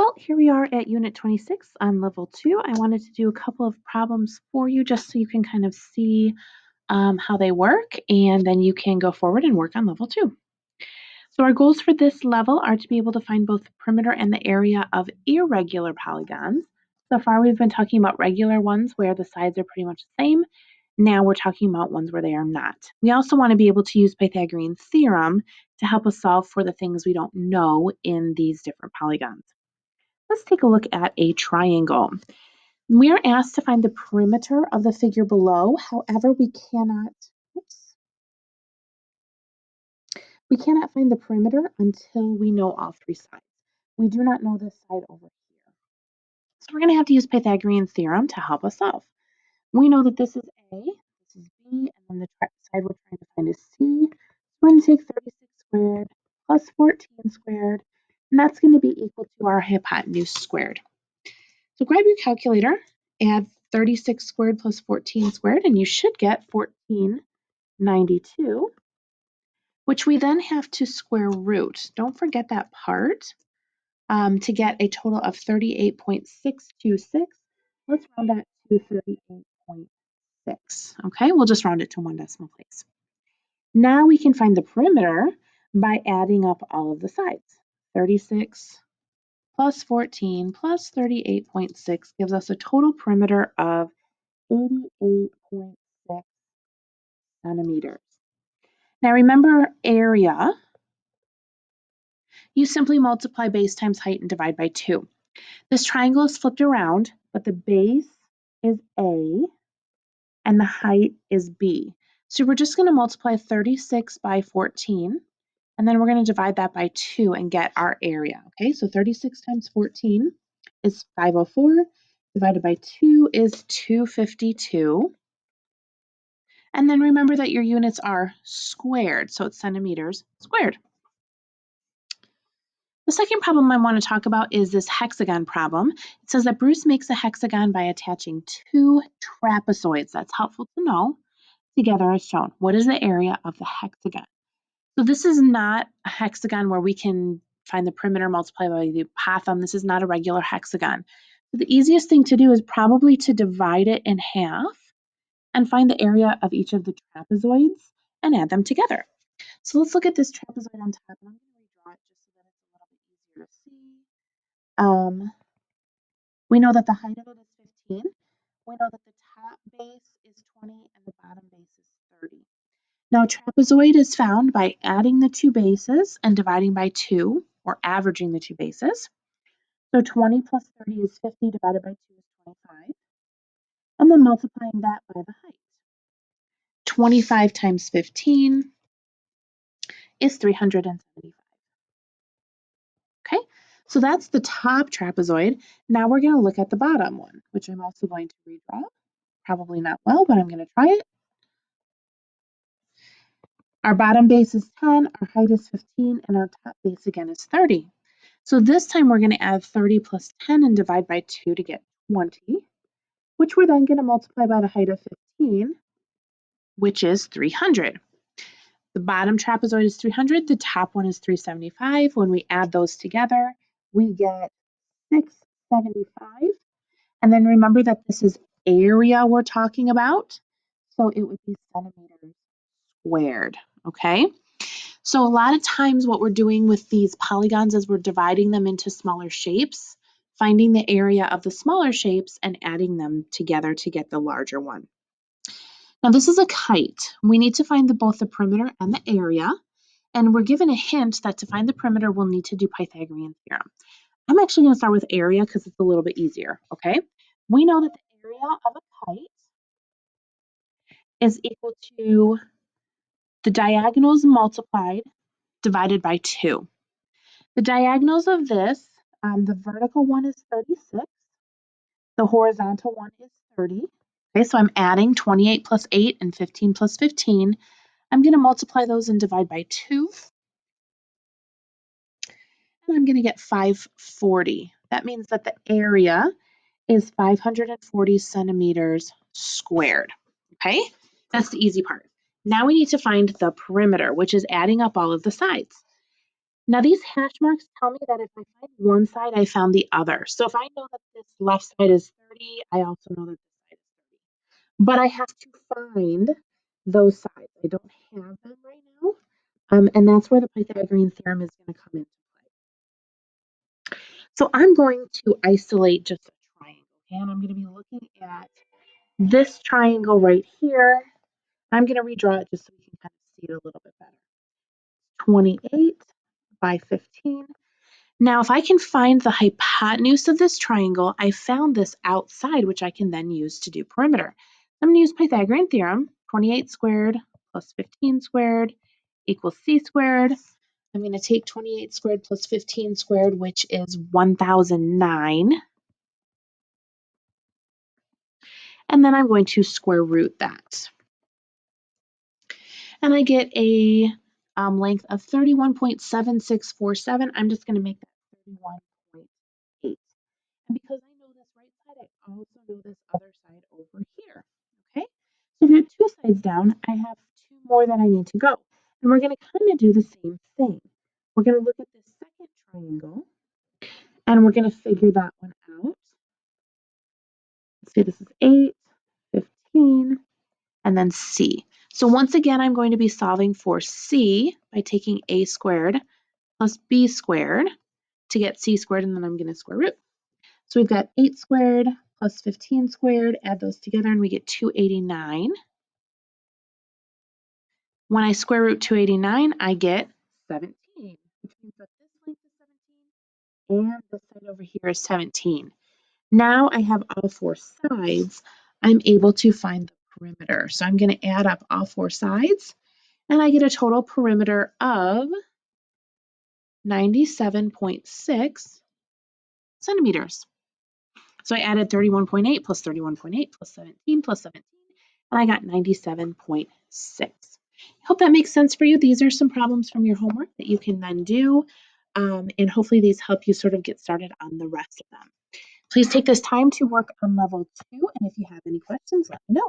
Well, here we are at Unit 26 on Level 2. I wanted to do a couple of problems for you just so you can kind of see how they work, and then you can go forward and work on Level 2. So our goals for this level are to be able to find both the perimeter and the area of irregular polygons. So far we've been talking about regular ones where the sides are pretty much the same. Now we're talking about ones where they are not. We also want to be able to use Pythagorean theorem to help us solve for the things we don't know in these different polygons. Let's take a look at a triangle. We are asked to find the perimeter of the figure below. However, we cannot find the perimeter until we know all three sides. We do not know this side over here. So we're going to have to use Pythagorean theorem to help us solve. We know that this is A, this is B, and then the side we're trying to find is C. So we're going to take 36 squared plus 14 squared, and that's going to be equal to our hypotenuse squared. So grab your calculator, add 36 squared plus 14 squared, and you should get 1492, which we then have to square root. Don't forget that part. To get a total of 38.626, let's round that to 38.6. Okay, we'll just round it to one decimal place. Now we can find the perimeter by adding up all of the sides. 36 plus 14 plus 38.6 gives us a total perimeter of 88.6 centimeters. Now remember area, you simply multiply base times height and divide by 2. This triangle is flipped around, but the base is A and the height is B. So we're just going to multiply 36 by 14, and then we're going to divide that by 2 and get our area. Okay, so 36 times 14 is 504, divided by 2 is 252. And then remember that your units are squared, so it's centimeters squared. The second problem I want to talk about is this hexagon problem. It says that Bruce makes a hexagon by attaching two trapezoids. That's helpful to know. Together as shown. What is the area of the hexagon? So this is not a hexagon where we can find the perimeter multiplied by the apothem. This is not a regular hexagon. So the easiest thing to do is probably to divide it in half and find the area of each of the trapezoids and add them together. So let's look at this trapezoid on top. And I'm going to redraw it just so that it's a little bit easier to see. We know that the height of it is 15. We know that the top base is 20 and the bottom base is 30. Now, trapezoid is found by adding the two bases and dividing by 2, or averaging the two bases. So 20 plus 30 is 50 divided by 2 is 25. And then multiplying that by the height. 25 times 15 is 375. Okay, so that's the top trapezoid. Now we're going to look at the bottom one, which I'm also going to redraw. Probably not well, but I'm going to try it. Our bottom base is 10, our height is 15, and our top base again is 30. So this time we're going to add 30 plus 10 and divide by 2 to get 20, which we're then going to multiply by the height of 15, which is 300. The bottom trapezoid is 300, the top one is 375. When we add those together, we get 675. And then remember that this is area we're talking about, so it would be centimeters squared, okay? So a lot of times what we're doing with these polygons is we're dividing them into smaller shapes, finding the area of the smaller shapes and adding them together to get the larger one. Now this is a kite. We need to find both the perimeter and the area, and we're given a hint that to find the perimeter we'll need to do Pythagorean theorem. I'm actually going to start with area because it's a little bit easier, okay? We know that the area of a kite is equal to the diagonals multiplied divided by 2. The diagonals of this, the vertical one is 36, the horizontal one is 30. Okay, so I'm adding 28 plus 8 and 15 plus 15. I'm going to multiply those and divide by 2. And I'm going to get 540. That means that the area is 540 centimeters squared. Okay, that's the easy part. Now we need to find the perimeter, which is adding up all of the sides. Now these hash marks tell me that if I find one side, I found the other. So if I know that this left side is 30, I also know that this side is 30. But I have to find those sides. I don't have them right now. And that's where the Pythagorean theorem is going to come into play. So I'm going to isolate just a triangle, okay? And I'm going to be looking at this triangle right here. I'm going to redraw it just so we can kind of see it a little bit better. 28 by 15. Now, if I can find the hypotenuse of this triangle, I found this outside, which I can then use to do perimeter. I'm going to use Pythagorean theorem. 28 squared plus 15 squared equals c squared. I'm going to take 28 squared plus 15 squared, which is 1009. And then I'm going to square root that. And I get a length of 31.7647. I'm just going to make that 31.8. And because I know this right side, I also know this other side over here. Okay? So if you have two sides down, I have two more that I need to go. And we're going to kind of do the same thing. We're going to look at this second triangle, and we're going to figure that one out. Let's say this is 8, 15, and then c. So once again, I'm going to be solving for c by taking a squared plus b squared to get c squared, and then I'm going to square root. So we've got 8 squared plus 15 squared, add those together, and we get 289. When I square root 289, I get 17, which means that this length is 17, and this side over here is 17. Now I have all four sides. I'm able to find the perimeter. So I'm going to add up all four sides, and I get a total perimeter of 97.6 centimeters. So I added 31.8 plus 31.8 plus 17 plus 17, and I got 97.6. I hope that makes sense for you. These are some problems from your homework that you can then do, and hopefully these help you sort of get started on the rest of them. Please take this time to work on level 2, and if you have any questions, let me know.